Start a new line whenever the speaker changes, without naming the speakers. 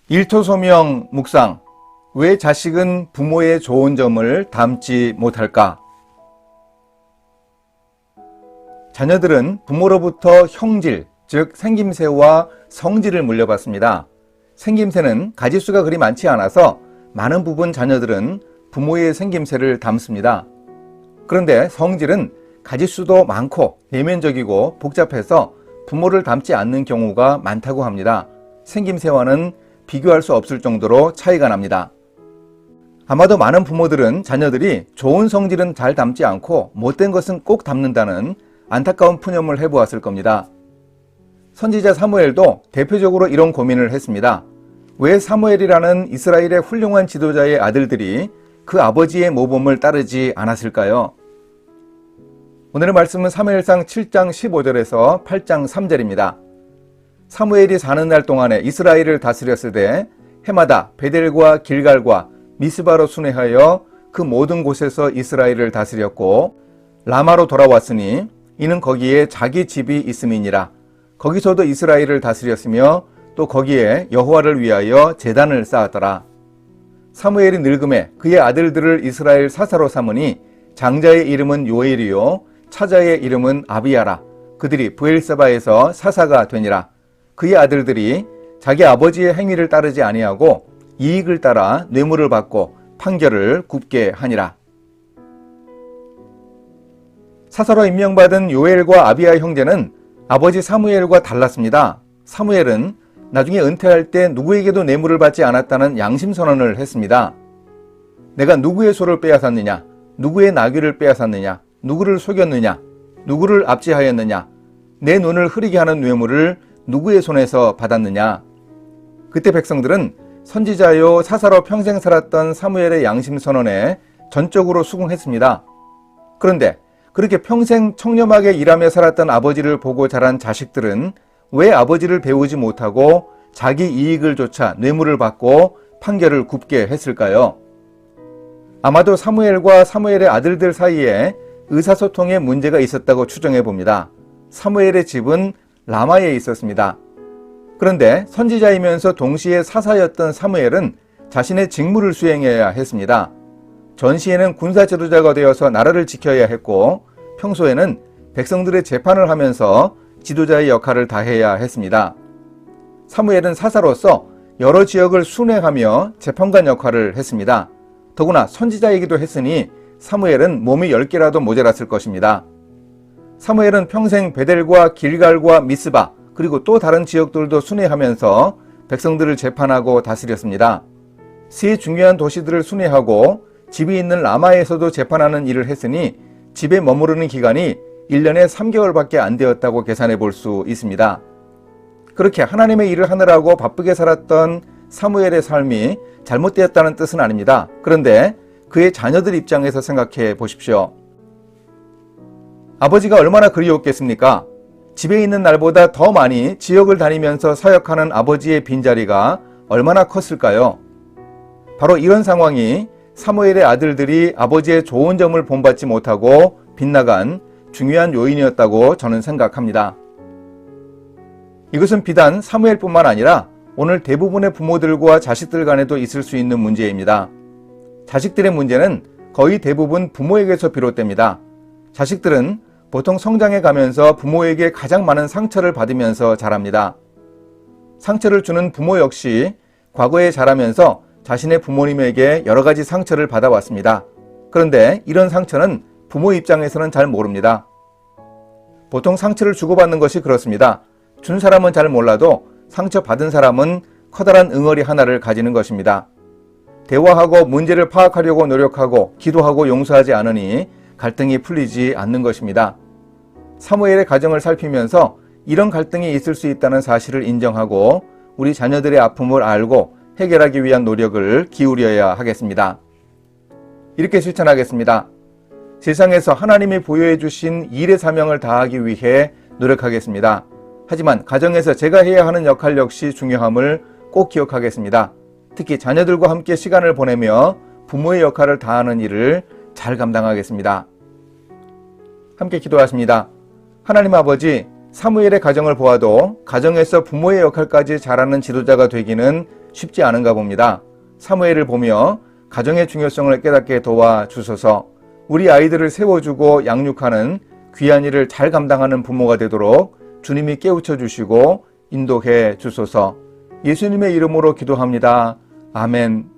일토소명 묵상. 왜 자식은 부모의 좋은 점을 담지 못할까? 자녀들은 부모로부터 형질, 즉 생김새와 성질을 물려받습니다. 생김새는 가짓수가 그리 많지 않아서 많은 부분 자녀들은 부모의 생김새를 담습니다. 그런데 성질은 가짓수도 많고 내면적이고 복잡해서 부모를 닮지 않는 경우가 많다고 합니다. 생김새와는 비교할 수 없을 정도로 차이가 납니다. 아마도 많은 부모들은 자녀들이 좋은 성질은 잘 닮지 않고 못된 것은 꼭 닮는다는 안타까운 푸념을 해보았을 겁니다. 선지자 사무엘도 대표적으로 이런 고민을 했습니다. 왜 사무엘이라는 이스라엘의 훌륭한 지도자의 아들들이 그 아버지의 모범을 따르지 않았을까요? 오늘의 말씀은 사무엘상 7장 15절에서 8장 3절입니다. 사무엘이 사는 날 동안에 이스라엘을 다스렸을 때 해마다 베델과 길갈과 미스바로 순회하여 그 모든 곳에서 이스라엘을 다스렸고 라마로 돌아왔으니 이는 거기에 자기 집이 있음이니라. 거기서도 이스라엘을 다스렸으며 또 거기에 여호와를 위하여 제단을 쌓았더라. 사무엘이 늙음에 그의 아들들을 이스라엘 사사로 삼으니 장자의 이름은 요엘이요 차자의 이름은 아비야라. 그들이 브엘세바에서 사사가 되니라. 그의 아들들이 자기 아버지의 행위를 따르지 아니하고 이익을 따라 뇌물을 받고 판결을 굽게 하니라. 사사로 임명받은 요엘과 아비야 형제는 아버지 사무엘과 달랐습니다. 사무엘은 나중에 은퇴할 때 누구에게도 뇌물을 받지 않았다는 양심선언을 했습니다. 내가 누구의 소를 빼앗았느냐, 누구의 나귀를 빼앗았느냐, 누구를 속였느냐, 누구를 압제하였느냐, 내 눈을 흐리게 하는 뇌물을 누구의 손에서 받았느냐. 그때 백성들은 선지자요 사사로 평생 살았던 사무엘의 양심선언에 전적으로 수긍했습니다. 그런데 그렇게 평생 청렴하게 일하며 살았던 아버지를 보고 자란 자식들은 왜 아버지를 배우지 못하고 자기 이익을 쫓아 뇌물을 받고 판결을 굽게 했을까요? 아마도 사무엘과 사무엘의 아들들 사이에 의사소통에 문제가 있었다고 추정해 봅니다. 사무엘의 집은 라마에 있었습니다. 그런데 선지자이면서 동시에 사사였던 사무엘은 자신의 직무를 수행해야 했습니다. 전시에는 군사 지도자가 되어서 나라를 지켜야 했고 평소에는 백성들의 재판을 하면서 지도자의 역할을 다해야 했습니다. 사무엘은 사사로서 여러 지역을 순회하며 재판관 역할을 했습니다. 더구나 선지자이기도 했으니 사무엘은 몸이 10개라도 모자랐을 것입니다. 사무엘은 평생 베델과 길갈과 미스바 그리고 또 다른 지역들도 순회하면서 백성들을 재판하고 다스렸습니다. 세 중요한 도시들을 순회하고 집이 있는 라마에서도 재판하는 일을 했으니 집에 머무르는 기간이 1년에 3개월밖에 안 되었다고 계산해 볼 수 있습니다. 그렇게 하나님의 일을 하느라고 바쁘게 살았던 사무엘의 삶이 잘못되었다는 뜻은 아닙니다. 그런데 그의 자녀들 입장에서 생각해 보십시오. 아버지가 얼마나 그리웠겠습니까? 집에 있는 날보다 더 많이 지역을 다니면서 사역하는 아버지의 빈자리가 얼마나 컸을까요? 바로 이런 상황이 사무엘의 아들들이 아버지의 좋은 점을 본받지 못하고 빗나간 중요한 요인이었다고 저는 생각합니다. 이것은 비단 사무엘뿐만 아니라 오늘 대부분의 부모들과 자식들 간에도 있을 수 있는 문제입니다. 자식들의 문제는 거의 대부분 부모에게서 비롯됩니다. 자식들은 보통 성장해 가면서 부모에게 가장 많은 상처를 받으면서 자랍니다. 상처를 주는 부모 역시 과거에 자라면서 자신의 부모님에게 여러 가지 상처를 받아왔습니다. 그런데 이런 상처는 부모 입장에서는 잘 모릅니다. 보통 상처를 주고받는 것이 그렇습니다. 준 사람은 잘 몰라도 상처받은 사람은 커다란 응어리 하나를 가지는 것입니다. 대화하고 문제를 파악하려고 노력하고 기도하고 용서하지 않으니 갈등이 풀리지 않는 것입니다. 사무엘의 가정을 살피면서 이런 갈등이 있을 수 있다는 사실을 인정하고 우리 자녀들의 아픔을 알고 해결하기 위한 노력을 기울여야 하겠습니다. 이렇게 실천하겠습니다. 세상에서 하나님이 부여해 주신 일의 사명을 다하기 위해 노력하겠습니다. 하지만 가정에서 제가 해야 하는 역할 역시 중요함을 꼭 기억하겠습니다. 특히 자녀들과 함께 시간을 보내며 부모의 역할을 다하는 일을 잘 감당하겠습니다. 함께 기도하십니다. 하나님 아버지, 사무엘의 가정을 보아도 가정에서 부모의 역할까지 잘하는 지도자가 되기는 쉽지 않은가 봅니다. 사무엘을 보며 가정의 중요성을 깨닫게 도와주소서. 우리 아이들을 세워주고 양육하는 귀한 일을 잘 감당하는 부모가 되도록 주님이 깨우쳐 주시고 인도해 주소서. 예수님의 이름으로 기도합니다. 아멘.